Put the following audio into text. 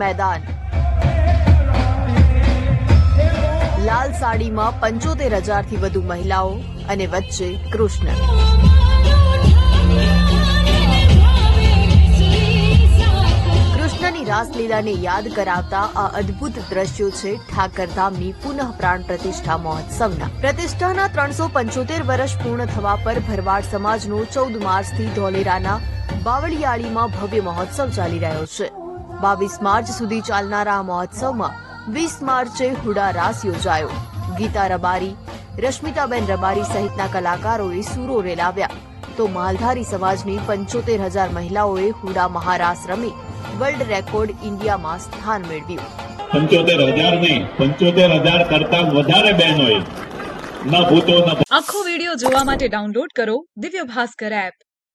મેદાન. લાલ સાડીમાં 75,000થી વધુ મહિલાઓ અને વચ્ચે કૃષ્ણ. કૃષ્ણની રાસલીલાને યાદ કરાવતા આ અદ્ભુત દ્રશ્યો છે ઠાકરધામની પુનઃ પ્રાણ પ્રતિષ્ઠા મહોત્સવના. પ્રતિષ્ઠાના 375 વર્ષ પૂર્ણ થવા પર ભરવાડ સમાજનો 14 માર્ચથી ધોલેરાના બાવળિયાળીમાં ભવ્ય મહોત્સવ ચાલી રહ્યો છે. 22 માર્ચ સુધી ચાલનારા આ મહોત્સવમાં 20 માર્ચે હુડા રાસ યોજાયો. ગીતા રબારી, રશ્મિતાબેન રબારી સહિતના કલાકારોએ સૂરો રેલાવ્યા તો માલધારી સમાજની 75,000 મહિલાઓએ હુડા મહારાસ રમી વર્લ્ડ રેકોર્ડ ઇન્ડિયામાં સ્થાન મેળવ્યું. 75,000 નહીં, 75,000 કરતા વધારે બહેનોએ ન ભૂતો ન. આખો વિડીયો જોવા માટે ડાઉનલોડ કરો દિવ્ય ભાસ્કર એપ.